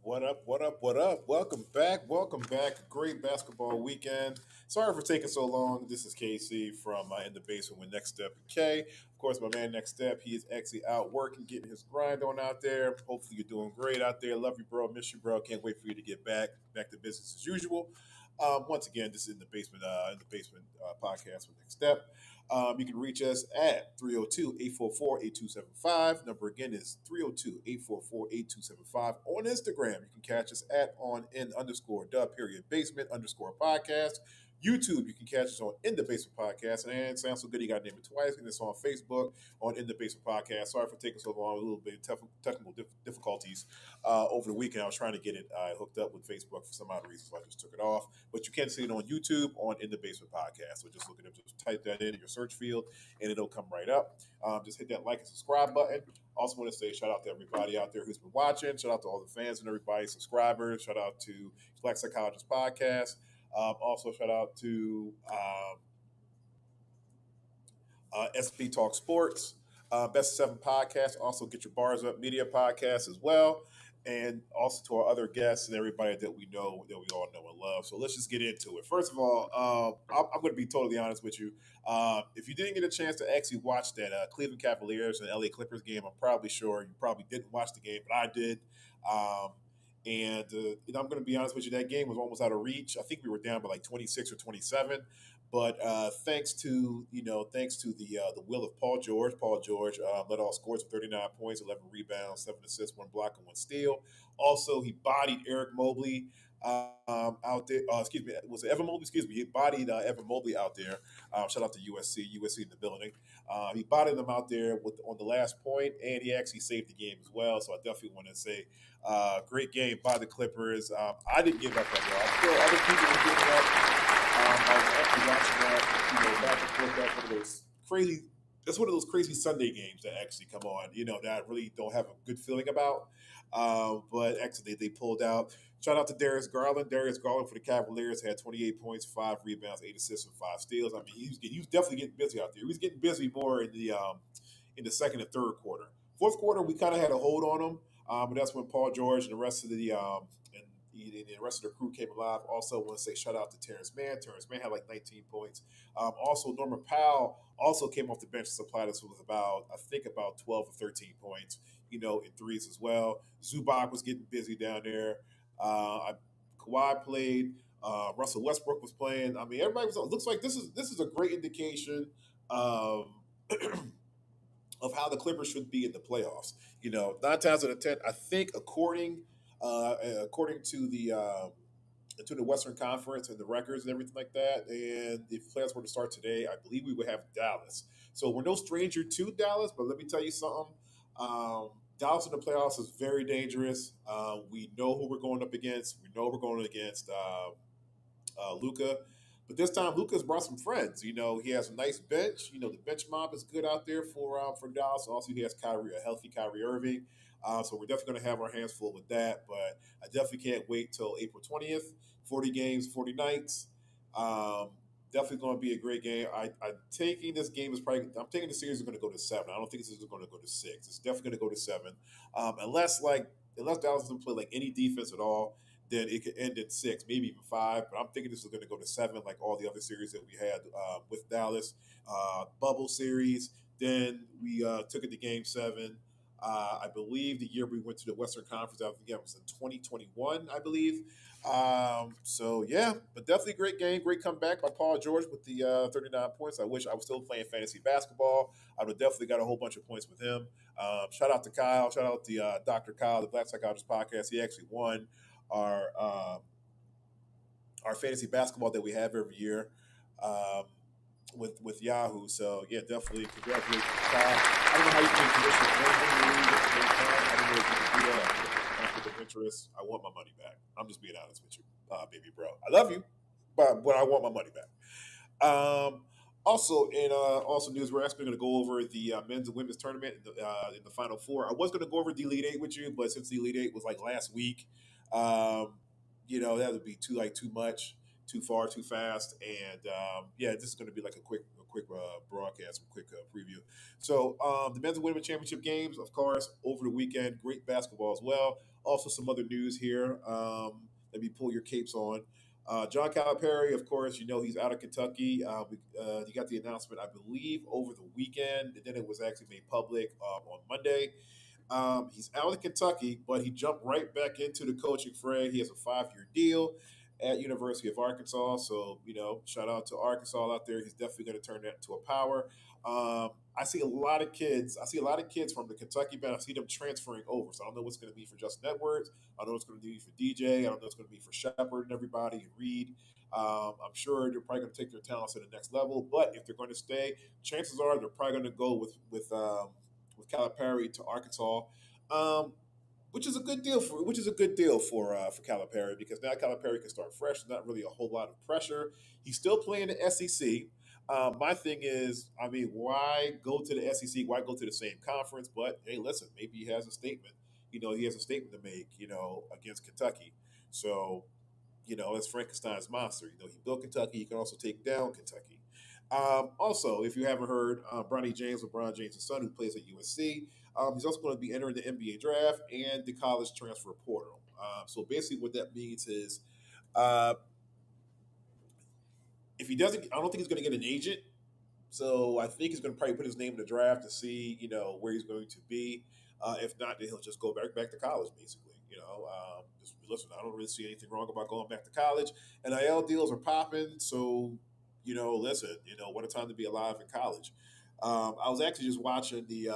What up? What up? What up? Welcome back. Welcome back. Great basketball weekend. Sorry for taking so long. This is KC from In the Basement with Next Step K. Of course, my man Next Step, he is actually out working, getting his grind on out there. Hopefully, you're doing great out there. Love you, bro. Miss you, bro. Can't wait for you to get back to business as usual. Once again, this is In the Basement podcast with Next Step. You can reach us at 302-844-8275. Number again is 302-844-8275. On Instagram, you can catch us at on in underscore the period basement underscore podcast. YouTube, you can catch us on In the Basement Podcast. And it sounds so good, you got to name it twice. And it's on Facebook on In the Basement Podcast. Sorry for taking so long, a little bit of technical difficulties over the weekend. I was trying to get it hooked up with Facebook for some odd reason, so I just took it off. But you can see it on YouTube on In the Basement Podcast. So just look at it, just type that in your search field, and it'll come right up. Just hit that like and subscribe button. Also want to say shout out to everybody out there who's been watching. Shout out to all the fans and everybody, subscribers. Shout out to Black Psychologist Podcast. Also, shout out to SP Talk Sports, Best of Seven Podcast. Also, Get Your Bars Up Media Podcast as well. And also to our other guests and everybody that we know, that we all know and love. So let's just get into it. First of all, I'm going to be totally honest with you. If you didn't get a chance to actually watch that Cleveland Cavaliers and LA Clippers game, I'm probably sure you probably didn't watch the game, but I did. I'm going to be honest with you, that game was almost out of reach. I think we were down by like 26 or 27. But thanks to the will of Paul George. Paul George led all scores with 39 points, 11 rebounds, 7 assists, 1 block, and 1 steal. Also, he bodied Eric Mobley out there. Was it Evan Mobley? Excuse me. He bodied Evan Mobley out there. Shout out to USC in the building. He bodied them out there on the last point, and he actually saved the game as well. So I definitely want to say, great game by the Clippers. I didn't give up on y'all. I'm sure other people were giving up. I was actually watching that, back and forth. That's one of those crazy. It's one of those crazy Sunday games that actually come on. That I really don't have a good feeling about. But actually, they pulled out. Shout out to Darius Garland. Darius Garland for the Cavaliers had 28 points, 5 rebounds, 8 assists, and 5 steals. I mean, he was definitely getting busy out there. He was getting busy more in the second and third quarter. Fourth quarter, we kind of had a hold on him, but that's when Paul George and the rest of the crew came alive. Also, want to say shout out to Terrence Mann. Terrence Mann had like 19 points. Also, Norman Powell also came off the bench to supply us with about 12 or 13 points, in threes as well. Zubac was getting busy down there. Kawhi played. Russell Westbrook was playing. I mean, everybody was. Looks like this is a great indication of of how the Clippers should be in the playoffs. 9 times out of 10, I think according to the Western Conference and the records and everything like that, and if playoffs were to start today, I believe we would have Dallas. So we're no stranger to Dallas, but let me tell you something. Dallas in the playoffs is very dangerous. We know who we're going up against. We know we're going against Luka. But this time, Luka's brought some friends. He has a nice bench. The bench mob is good out there for Dallas. Also, he has a healthy Kyrie Irving. So we're definitely going to have our hands full with that. But I definitely can't wait till April 20th. 40 games, 40 nights. Definitely going to be a great game. I'm taking this game I'm taking the series is going to go to 7. I don't think this is going to go to 6. It's definitely going to go to 7. Unless Dallas doesn't play like any defense at all, then it could end at 6, maybe even 5. But I'm thinking this is going to go to 7, like all the other series that we had with Dallas. Bubble series. Then we took it to Game 7. I believe the year we went to the Western Conference, I think it was in 2021, I believe. So yeah, but definitely a great game, great comeback by Paul George with the 39 points. I wish I was still playing fantasy basketball. I would have definitely got a whole bunch of points with him. Shout out to Kyle. Shout out to Dr. Kyle, the Black Psychologist Podcast. He actually won our fantasy basketball that we have every year. With Yahoo. So yeah, definitely congratulations, Kyle. I don't know how you can I don't know if you can do that. Conflict of interest. I want my money back. I'm just being honest with you, baby bro. I love you, but I want my money back. Also in news, we're actually going to go over the men's and women's tournament in the Final Four. I was going to go over the Elite Eight with you, but since the Elite Eight was like last week, that would be too much, too far, too fast, and this is going to be like a quick quick broadcast, a quick preview. So the men's and women's championship games, of course, over the weekend. Great basketball as well. Also, some other news here. Let me pull your capes on. John Calipari, of course, he's out of Kentucky. He got the announcement, I believe, over the weekend, and then it was actually made public on Monday. He's out of Kentucky, but he jumped right back into the coaching fray. He has a 5-year deal at University of Arkansas. So, shout out to Arkansas out there. He's definitely going to turn that into a power. I see a lot of kids. I see a lot of kids from the Kentucky band. I see them transferring over. So I don't know what's going to be for Justin Edwards. I don't know what's going to be for DJ. I don't know what's going to be for Shepard and everybody and Reed. I'm sure they're probably going to take their talents to the next level. But if they're going to stay, chances are they're probably going to go with Calipari to Arkansas, which is a good deal for Calipari because now Calipari can start fresh. Not really a whole lot of pressure. He's still playing the SEC. My thing is, I mean, why go to the SEC? Why go to the same conference? But hey, listen, maybe he has a statement. He has a statement to make. Against Kentucky. So it's Frankenstein's monster. He built Kentucky. He can also take down Kentucky. Also, if you haven't heard, Bronny James, LeBron James' son, who plays at USC, he's also going to be entering the NBA draft and the college transfer portal. So basically, what that means is, uh, if he doesn't, I don't think he's going to get an agent. So I think he's going to probably put his name in the draft to see, where he's going to be. If not, then he'll just go back to college, basically. Just listen. I don't really see anything wrong about going back to college. NIL deals are popping, so listen. What a time to be alive in college. I was actually just watching the.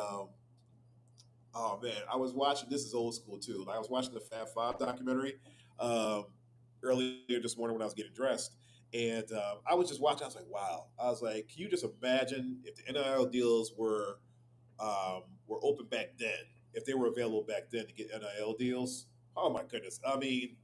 Oh man, I was watching. This is old school too. Like, I was watching the Fab Five documentary um, earlier this morning when I was getting dressed, and I was just watching. I was like, wow. I was like, can you just imagine if the NIL deals were open back then? If they were available back then to get NIL deals, oh my goodness. I mean,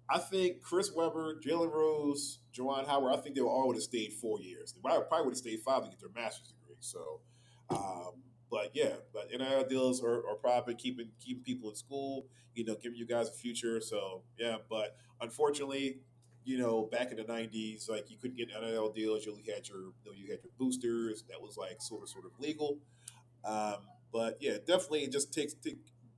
I think Chris Webber, Jalen Rose, Juwan Howard, I think they all would have stayed 4 years. They probably would have stayed 5 to get their master's degree. So, um, but yeah, but NIL deals are probably keeping people in school, giving you guys a future. So yeah, but unfortunately, back in the '90s, like you couldn't get NIL deals. You only had your boosters. That was like sort of legal. Um, but yeah, definitely it just takes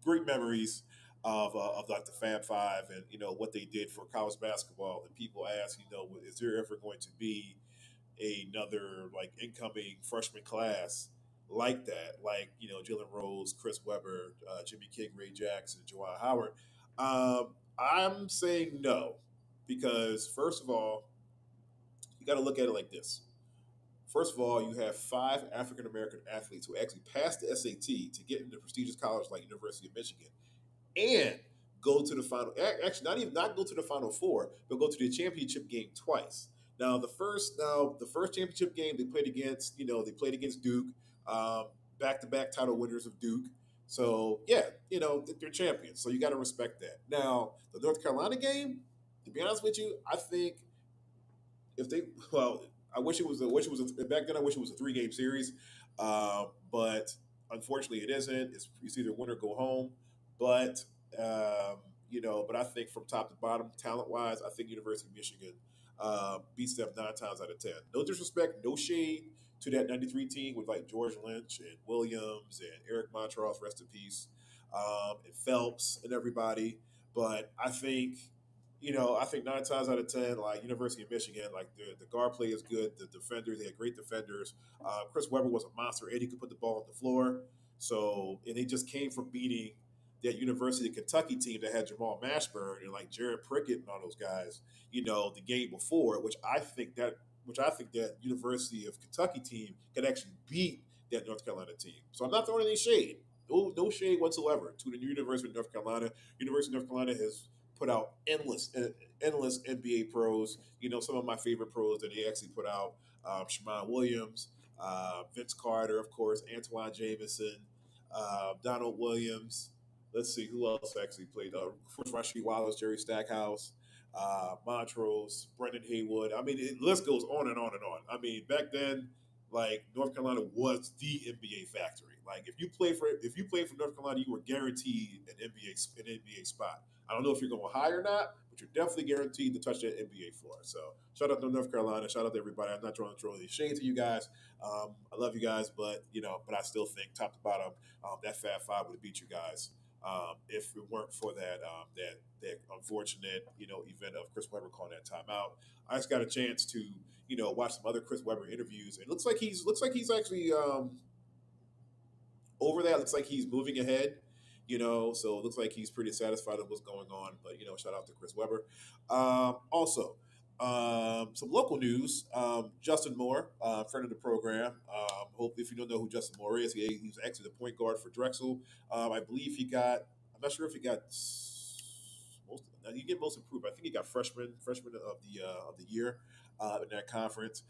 great memories of like the Fab Five and what they did for college basketball. And people ask, is there ever going to be another like incoming freshman class like that? Like Jalen Rose, Chris Webber, Jimmy King, Ray Jackson, Juwan Howard. I'm saying no because first of all, you got to look at it like this. First of all, you have 5 African American athletes who actually passed the SAT to get into prestigious college like University of Michigan and go to the final. Actually, not go to the Final Four, but go to the championship game twice. Now the first championship game they played against Duke, back to back title winners of Duke. So yeah, they're champions. So you got to respect that. Now the North Carolina game, to be honest with you, I think if they well, back then. I wish it was a 3 game series, but unfortunately, it isn't. It's either win or go home. But but I think from top to bottom, talent wise, I think University of Michigan beats them 9 times out of 10. No disrespect, no shade to that '93 team with like George Lynch and Williams and Eric Montross, rest in peace, and Phelps and everybody. But I think 9 times out of 10, like University of Michigan, like the guard play is good. The defenders, they had great defenders. Chris Webber was a monster, and he could put the ball on the floor. So, and they just came from beating that University of Kentucky team that had Jamal Mashburn and like Jared Prickett and all those guys. The game before, which I think that University of Kentucky team can actually beat that North Carolina team. So I'm not throwing any shade. No shade whatsoever to the University of North Carolina. University of North Carolina has put out endless NBA pros. Some of my favorite pros that they actually put out: Shammond Williams, Vince Carter, of course, Antoine Jameson, Donald Williams. Let's see who else actually played. Of course, Rasheed Wallace, Jerry Stackhouse, Montrose, Brendan Haywood. I mean, the list goes on and on and on. I mean, back then like North Carolina was the NBA factory. Like if you played for North Carolina, you were guaranteed an NBA spot. I don't know if you're going high or not, but you're definitely guaranteed to touch that NBA floor. So shout out to North Carolina. Shout out to everybody. I'm not trying to throw any shade to you guys. I love you guys, but but I still think top to bottom, that Fab Five would have beat you guys if it weren't for that unfortunate event of Chris Webber calling that timeout. I just got a chance to watch some other Chris Webber interviews. It looks like he's actually over that. Looks like he's moving ahead. So it looks like he's pretty satisfied with what's going on. But shout out to Chris Webber. Also, some local news. Justin Moore, friend of the program. Hope if you don't know who Justin Moore is, he's actually the point guard for Drexel. I believe he got. I'm not sure if he got most. You get most improved. I think he got freshman of the year in that conference.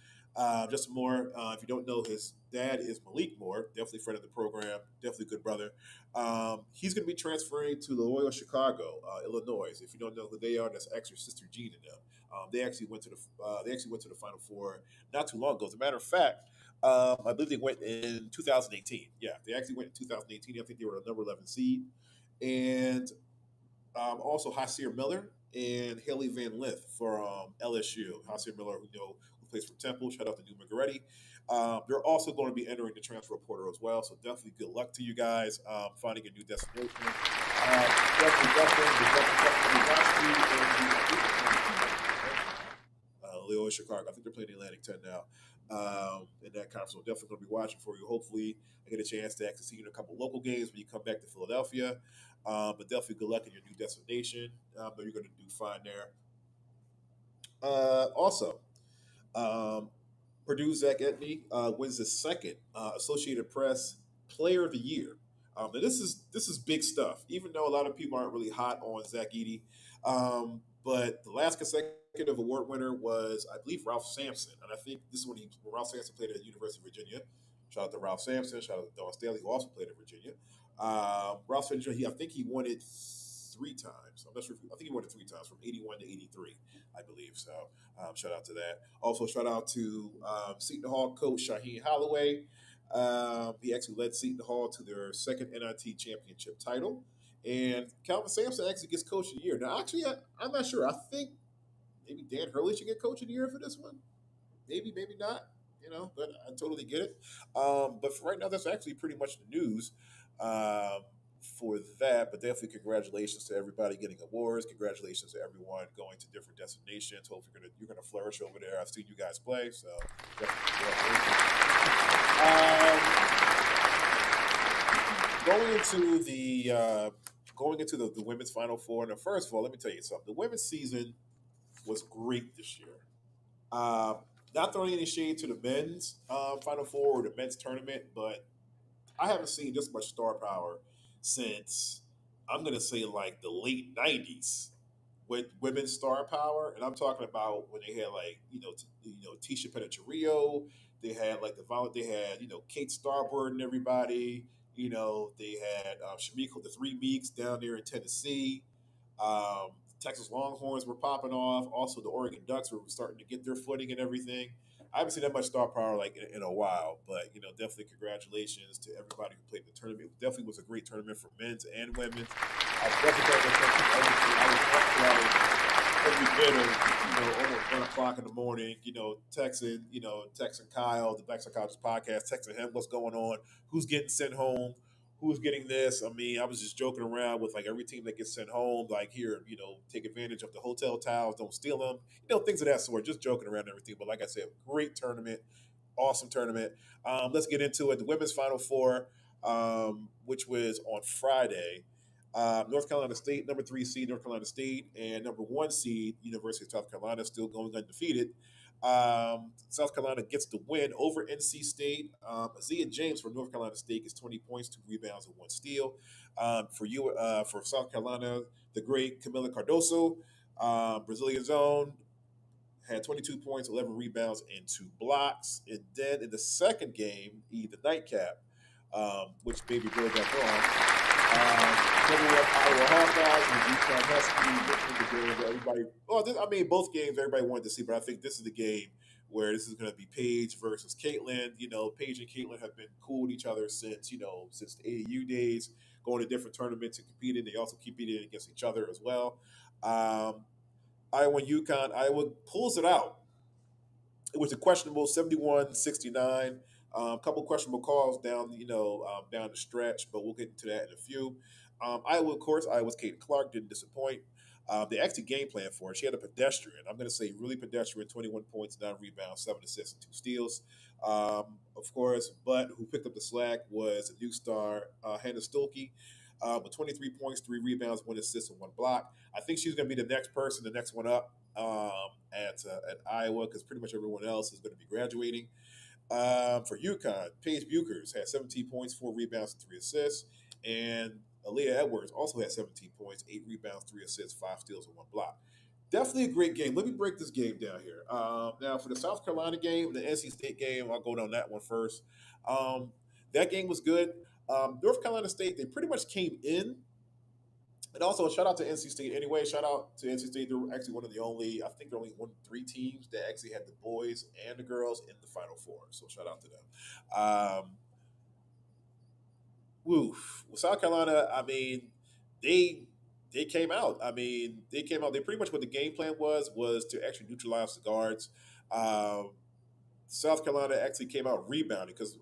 Justin Moore, if you don't know, his dad is Malik Moore, definitely friend of the program, definitely good brother. He's going to be transferring to Loyola Chicago, Illinois. If you don't know who they are, that's actually Sister Jean and them. They actually went to the Final Four not too long ago. As a matter of fact, I believe they went in 2018. Yeah, they actually went in 2018. I think they were a number 11 seed, and also Hasir Miller and Haley Van Lith for LSU. Hasir Miller, who plays for Temple. Shout out to New McGrady. They're also going to be entering the transfer portal as well. So definitely good luck to you guys finding a new destination. Loyola Chicago. I think they're playing the Atlantic 10 now. In that conference, so definitely going to be watching for you. Hopefully, I get a chance to actually see you in a couple local games when you come back to Philadelphia. But definitely good luck in your new destination. But you're going to do fine there. Also, Purdue Zach Edney wins the second Associated Press Player of the Year. And this is big stuff. Even though a lot of people aren't really hot on Zach Edey, but the last consecutive award winner was, I believe, Ralph Sampson, and I think this is when Ralph Sampson played at the University of Virginia. Shout out to Ralph Sampson. Shout out to Don Staley, who also played at Virginia. Ralph Sampson, I think he won it 3 times. I'm not sure. I think he won it 3 times, from 81 to 83, I believe. So shout out to that. Also, shout out to Seton Hall coach Shaheen Holloway. He actually led Seton Hall to their second NIT championship title. And Calvin Sampson actually gets Coach of the Year. Now, actually, I'm not sure. I think maybe Dan Hurley should get Coach of the Year for this one. Maybe not. But I totally get it. But for right now, that's actually pretty much the news for that. But definitely congratulations to everybody getting awards. Congratulations to everyone going to different destinations. Hopefully you're gonna flourish over there. I've seen you guys play, so definitely congratulations. Going into the women's Final Four. Now, first of all, let me tell you something. The women's season was great this year. Not throwing any shade to the men's Final Four or the men's tournament, but I haven't seen this much star power since, I'm going to say, like the late 90s with women's star power. And I'm talking about when they had Tisha Pettichario. They had Kate Starbird and everybody. They had Shamiko, the Three Meeks down there in Tennessee. Texas Longhorns were popping off. Also, the Oregon Ducks were starting to get their footing and everything. I haven't seen that much star power in a while, but definitely congratulations to everybody who played in the tournament. It definitely was a great tournament for men's and women's. I definitely thought every bit of almost 1:00 in the morning. Texting Kyle, the Backside College podcast, texting him what's going on, who's getting sent home. Who's getting this? I mean, I was just joking around with every team that gets sent home, here, take advantage of the hotel towels, don't steal them, things of that sort, just joking around and everything. But like I said, great tournament, awesome tournament. Let's get into it. The women's Final Four, which was on Friday. North Carolina State, number 3 seed, North Carolina State, and number 1 seed, University of South Carolina, still going undefeated. South Carolina gets the win over NC State. Azia James for North Carolina State gets 20 points, 2 rebounds, and 1 steal. For South Carolina, the great Camila Cardoso, Brazilian zone, had 22 points, 11 rebounds, and 2 blocks. And then in the second game, the nightcap, which Baby Girl got on. Number 1 Iowa Hawkeyes and UConn Huskies. Everybody. Well, both games everybody wanted to see, but I think this is the game where this is going to be Paige versus Caitlin. Paige and Caitlin have been cool with each other since the AAU days, going to different tournaments and competing. They also competed against each other as well. Um, Iowa and UConn. Iowa pulls it out. It was a questionable 71-69. A couple questionable calls down the stretch, but we'll get into that in a few. Iowa, of course, Iowa's Kate Clark didn't disappoint. They actually game plan for her. She had a pedestrian. I'm going to say really pedestrian. 21 points, 9 rebounds, 7 assists, and 2 steals. Of course, but who picked up the slack was a new star, Hannah Stolke, with 23 points, 3 rebounds, 1 assist, and 1 block. I think she's going to be the next person, the next one up at Iowa, because pretty much everyone else is going to be graduating. For UConn, Paige Buchers had 17 points, 4 rebounds, and 3 assists. And Aaliyah Edwards also had 17 points, 8 rebounds, 3 assists, 5 steals, and 1 block. Definitely a great game. Let me break this game down here. Now, for the South Carolina game, the NC State game, I'll go down that one first. That game was good. North Carolina State, they pretty much came in. And also, shout out to NC State anyway. Shout out to NC State. They're actually one of the only, I think they're only one of 3 teams that actually had the boys and the girls in the Final Four. So shout out to them. With South Carolina, I mean, they they came out. I mean, they came out. They pretty much what the game plan was to actually neutralize the guards. Um, South Carolina actually came out rebounding because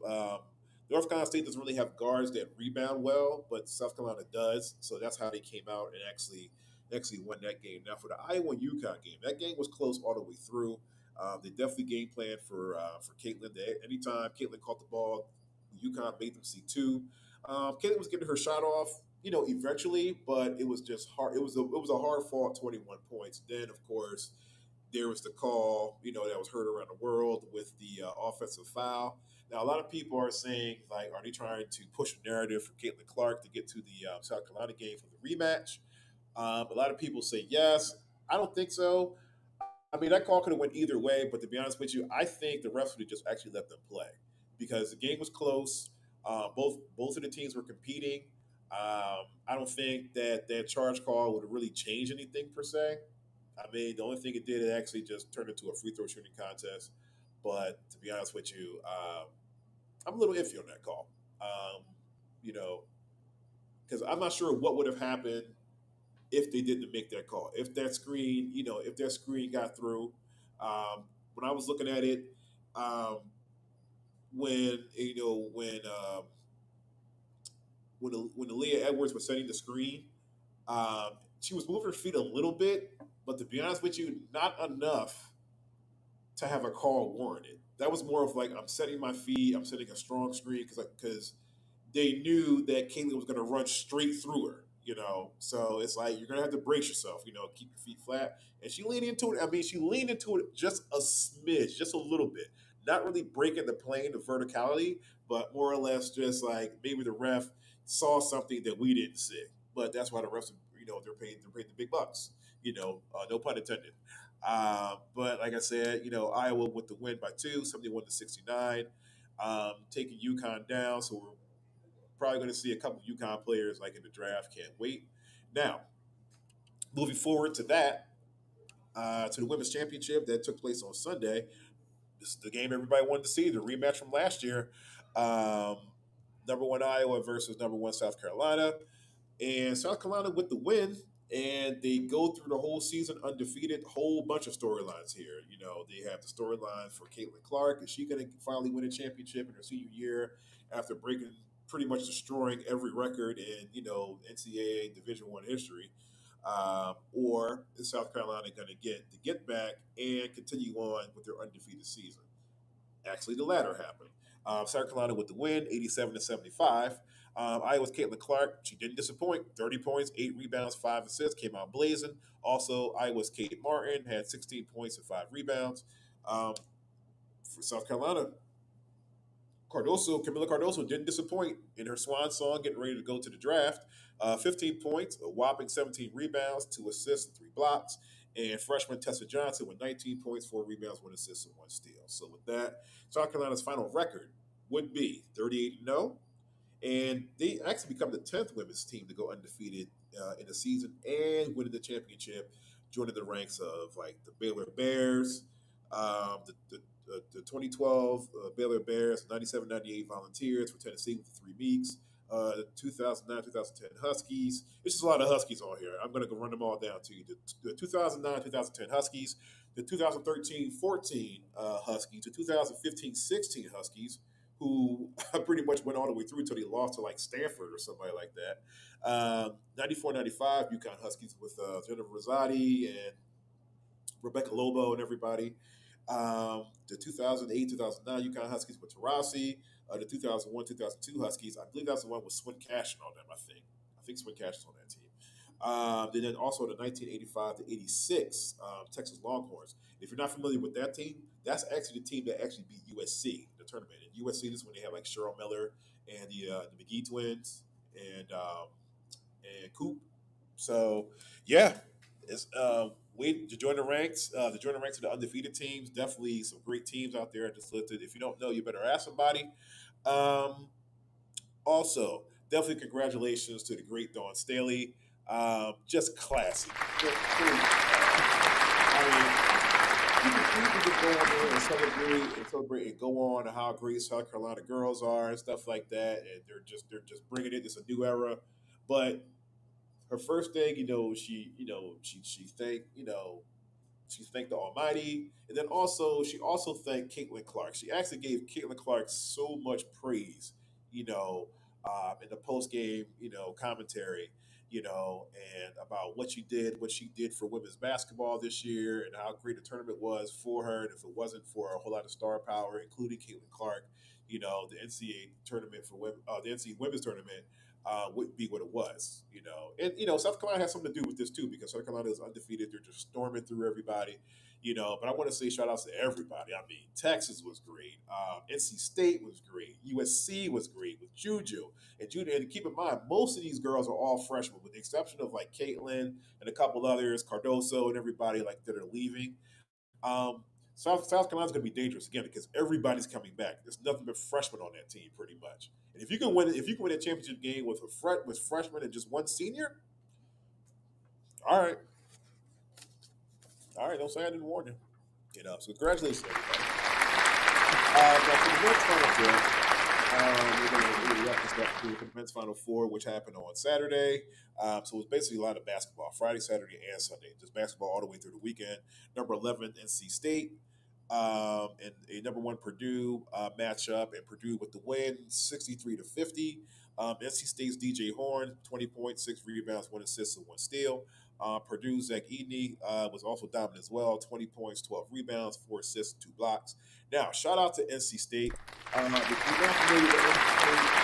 North Carolina State doesn't really have guards that rebound well, but South Carolina does. So that's how they came out and actually won that game. Now for the Iowa and UConn game, that game was close all the way through. They definitely game planned for Caitlin. Anytime Caitlin caught the ball, UConn made them see two. Caitlin was getting her shot off, eventually, but it was just hard. It was a hard fought 21 points. Then of course there was the call, that was heard around the world with the offensive foul. Now, a lot of people are saying, like, are they trying to push a narrative for Caitlin Clark to get to the South Carolina game for the rematch? A lot of people say yes. I don't think so. I mean, that call could have went either way, but to be honest with you, I think the refs would have just actually let them play because the game was close. Both of the teams were competing. I don't think that charge call would have really changed anything per se. I mean, the only thing it did, it actually just turned into a free throw shooting contest. But to be honest with you, I'm a little iffy on that call. You know, because I'm not sure what would have happened if they didn't make that call. If that screen got through. When I was looking at it, um, when you know when Aaliyah Edwards was setting the screen, um, she was moving her feet a little bit, but to be honest with you, not enough to have a call warranted. That was more of like I'm setting my feet, I'm setting a strong screen because they knew that Caitlin was going to run straight through her. So it's like you're going to have to brace yourself. Keep your feet flat. And she leaned into it. I mean, she leaned into it just a smidge, just a little bit, not really breaking the plane of verticality, but more or less just like maybe the ref saw something that we didn't see. But that's why the refs, they're paid the big bucks. No pun intended. But like I said, Iowa with the win by two, 71-69, taking UConn down. So we're probably going to see a couple of UConn players like in the draft. Can't wait. Now, moving forward to that, to the women's championship that took place on Sunday. This is the game everybody wanted to see, the rematch from last year. Um, number one Iowa versus number one South Carolina. And South Carolina with the win, and they go through the whole season undefeated. Whole bunch of storylines here. They have the storyline for Caitlin Clark. Is she going to finally win a championship in her senior year after pretty much destroying every record in NCAA Division One history? Or is South Carolina going to get back and continue on with their undefeated season? Actually, the latter happened. South Carolina with the win, 87-75. Iowa's Caitlin Clark, she didn't disappoint. 30 points, 8 rebounds, 5 assists, came out blazing. Also, Iowa's Kate Martin had 16 points and 5 rebounds. Um, for South Carolina, Camila Cardoso didn't disappoint in her swan song, getting ready to go to the draft. 15 points, a whopping 17 rebounds, 2 assists, and 3 blocks. And freshman Tessa Johnson with 19 points, 4 rebounds, 1 assist, and 1 steal. So with that, South Carolina's final record would be 38-0. And they actually become the 10th women's team to go undefeated in the season and winning the championship, joining the ranks of like the Baylor Bears, the 2012 Baylor Bears, 97-98 Volunteers for Tennessee with the Three Meeks, the 2009-2010 Huskies. It's just a lot of Huskies on here. I'm going to go run them all down to you. The 2009-2010 Huskies, the 2013-14 Huskies, the 2015-16 Huskies, who pretty much went all the way through until they lost to like Stanford or somebody like that. 94-95 UConn Huskies with Jennifer Rosati and Rebecca Lobo and everybody. The 2008-2009 UConn Huskies with Tarasi. The 2001-2002 Huskies. I believe that's the one with Swin Cash on them. I think Swin Cash is on that team. Then also the 1985 to 86 Texas Longhorns. If you're not familiar with that team, that's actually the team that actually beat USC in the tournament. And USC is when they had like Cheryl Miller and the McGee twins and Coop. So yeah, it's wait to join the ranks. To join the ranks of the undefeated teams. Definitely some great teams out there. Just listed. If you don't know, you better ask somebody. Um, Also, definitely congratulations to the great Dawn Staley. Just classy. Just really classy. I mean, you can go on there and celebrate and go on how great South Carolina girls are and stuff like that, and they're just bringing it. It's a new era, but her first thing, she thanked, she thanked the Almighty, and then she also thanked Caitlin Clark. She actually gave Caitlin Clark so much praise, in the post game, commentary, and about what she did for women's basketball this year, and how great the tournament was for her. And if it wasn't for a whole lot of star power, including Caitlin Clark, the NCAA tournament for women, the NCAA women's tournament wouldn't be what it was, And South Carolina has something to do with this too, because South Carolina is undefeated. They're just storming through everybody, But I want to say shout outs to everybody. I mean, Texas was great, NC State was great, USC was great with Juju. And keep in mind, most of these girls are all freshmen, with the exception of like Caitlin and a couple others, Cardoso and everybody like that are leaving. Um, South Carolina's going to be dangerous again because everybody's coming back. There's nothing but freshmen on that team, pretty much. And if you can win a championship game with with freshmen and just one senior, all right, all right. Don't say I didn't warn you. So congratulations, everybody. Now for the men's final four, we're going to wrap this up for the men's final four, which happened on Saturday. So it was basically a lot of basketball, Friday, Saturday, and Sunday. Just basketball all the way through the weekend. Number 11, NC State, and a number one Purdue matchup, and Purdue with the win, 63-50. NC State's DJ Horn, 20 points, 6 rebounds, 1 assist, and 1 steal. Purdue's Zach Edney was also dominant as well, 20 points, 12 rebounds, 4 assists, 2 blocks. Now, shout out to NC State. If you're not familiar with NC State,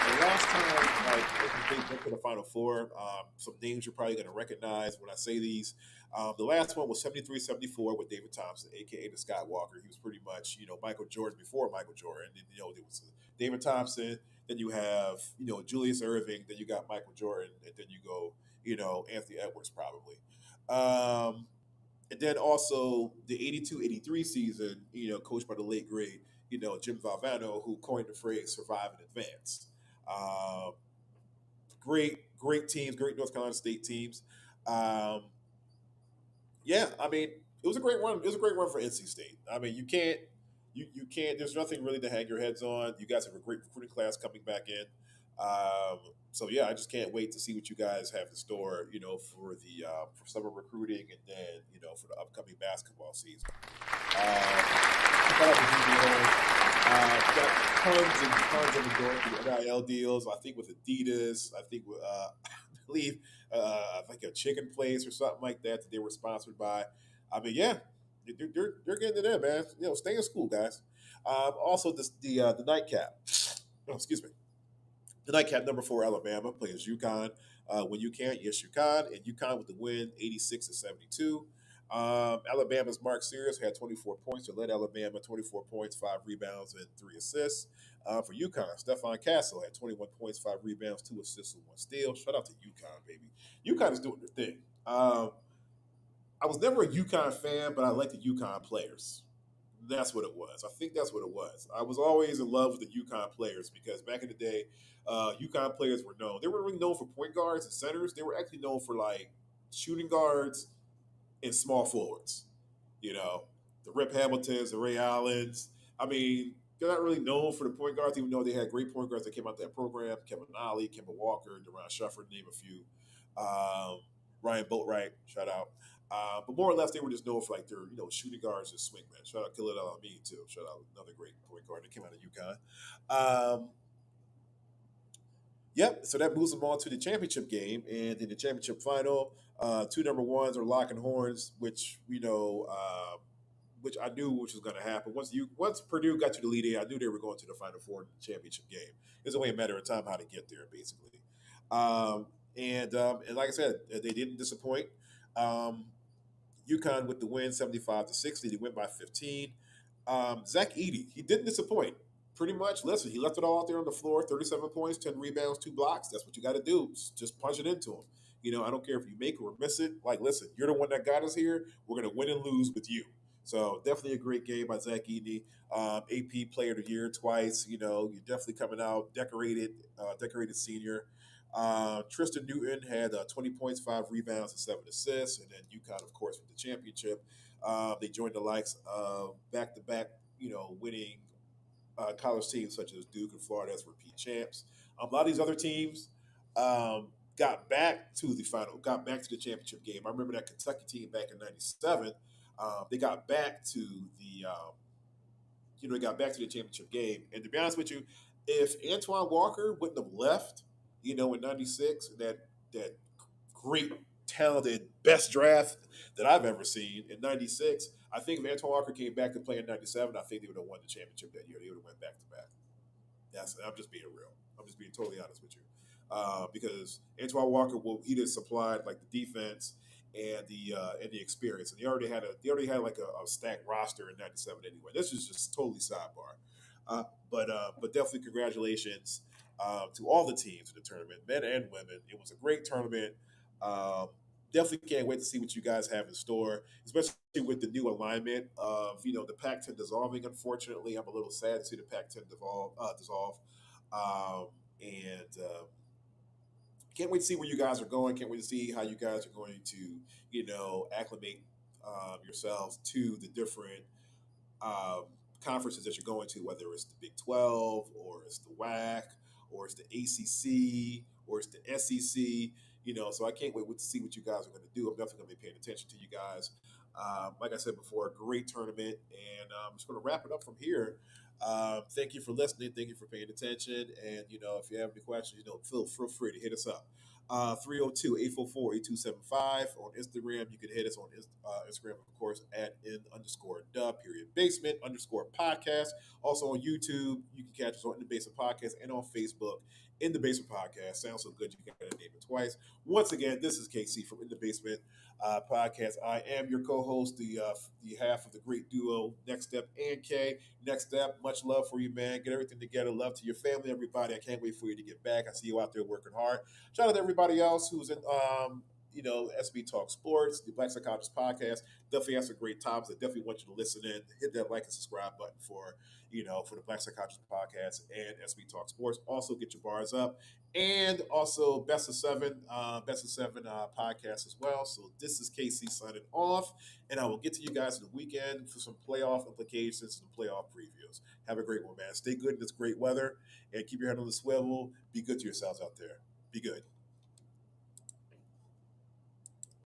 the last time like NC State went to the Final Four, some names you're probably going to recognize when I say these. The last one was 73-74 with David Thompson, a.k.a. the Scott Walker. He was pretty much, Michael Jordan before Michael Jordan. And, there was David Thompson. Then you have, Julius Irving. Then you got Michael Jordan. And then you go, Anthony Edwards probably. And then also the 82-83 season, coached by the late great, Jim Valvano, who coined the phrase "survive and advance." Great teams, great North Carolina State teams. Um, yeah, I mean, it was a great run. It was a great run for NC State. I mean, you can't. There's nothing really to hang your heads on. You guys have a great recruiting class coming back in. Um, so yeah, I just can't wait to see what you guys have in store, for the for summer recruiting, and then for the upcoming basketball season. Shout out to DBO. We got tons and tons of the NIL deals. I think with Adidas. I think with I believe like a chicken place or something like that that they were sponsored by. I mean, yeah, they're getting it in, man. Stay in school, guys. Also, the nightcap. Oh, excuse me. The nightcap number 4 Alabama plays UConn. When you can, yes, you can. And UConn with the win, 86-72. Alabama's Mark Sears had 24 points to lead Alabama, 24 points, 5 rebounds, and 3 assists. For UConn, Stephon Castle had 21 points, 5 rebounds, 2 assists, and 1 steal. Shout out to UConn, baby. UConn is doing their thing. I was never a UConn fan, but I like the UConn players. That's what it was. I think that's what it was. I was always in love with the UConn players because back in the day, UConn players were known. They were really known for point guards and centers. They were actually known for like shooting guards and small forwards. You know, the Rip Hamiltons, the Ray Allens. I mean, they're not really known for the point guards, even though they had great point guards that came out that program. Kevin Ollie, Kemba Walker, Deron Shufford, name a few. Um, Ryan Boatwright, shout out. But more or less, they were just known for like their shooting guards and swingmen. Shout out Khalid El-Amin too. Shout out another great point guard that came out of UConn. Yep. So that moves them on to the championship game, and in the championship final, two number ones are locking horns, which which I knew which was going to happen. Once Purdue got to the Elite Eight, I knew they were going to the Final Four in the championship game. It's only a matter of time how to get there, basically. Um, and like I said, they didn't disappoint. Um, UConn with the win, 75-60. They went by 15. Zach Edey, he didn't disappoint. Pretty much, listen, he left it all out there on the floor, 37 points, 10 rebounds, 2 blocks. That's what you got to do. Just punch it into him. I don't care if you make or miss it. Like, listen, you're the one that got us here. We're going to win and lose with you. So definitely a great game by Zach Edey. AP Player of the Year twice. You're definitely coming out decorated senior. Tristan Newton had 20 points, 5 rebounds, and 7 assists. And then UConn, of course, with the championship. They joined the likes of back-to-back, winning college teams such as Duke and Florida as repeat champs. A lot of these other teams got back to the final, got back to the championship game. I remember that Kentucky team back in '97. They got back to the they got back to the championship game. And to be honest with you, if Antoine Walker wouldn't have left, in '96, that great, talented, best draft that I've ever seen in '96, I think if Antoine Walker came back to play in '97, I think they would have won the championship that year. They would have went back to back. I'm just being real. I'm just being totally honest with you, because Antoine Walker, he just supplied like the defense and the experience, and they already had like a stacked roster in '97 anyway. This is just totally sidebar, but definitely congratulations to all the teams in the tournament, men and women. It was a great tournament. Um, Definitely can't wait to see what you guys have in store, especially with the new alignment of the Pac-10 dissolving. Unfortunately, I'm a little sad to see the Pac-10 dissolve, and can't wait to see where you guys are going. Can't wait to see how you guys are going to acclimate yourselves to the different um, conferences that you're going to, whether it's the Big 12 or it's the WAC or it's the ACC or it's the SEC. So I can't wait to see what you guys are going to do. I'm definitely going to be paying attention to you guys. Like I said before, a great tournament, and I'm just going to wrap it up from here. Thank you for listening. Thank you for paying attention. And, if you have any questions, feel free to hit us up. 302-844-8275 on Instagram. You can hit us on Instagram, of course, at _the_basement_podcast. Also on YouTube, you can catch us on In the Basement Podcast and on Facebook, In the Basement Podcast. Sounds so good, you got to name it twice. Once again, this is Casey from In the Basement Podcast. I am your co-host, the half of the great duo, Next Step and K. Next Step, much love for you, man. Get everything together. Love to your family, everybody. I can't wait for you to get back. I see you out there working hard. Shout out to everybody else who's in, SB Talk Sports, the Black Psychologist Podcast. Definitely have some great topics. I definitely want you to listen in. Hit that like and subscribe button for the Black Psychologist Podcast and SB Talk Sports. Also, get your bars up. And also, Best of Seven podcast as well. So this is KC signing off, and I will get to you guys in the weekend for some playoff implications and playoff previews. Have a great one, man. Stay good in this great weather, and keep your head on the swivel. Be good to yourselves out there. Be good.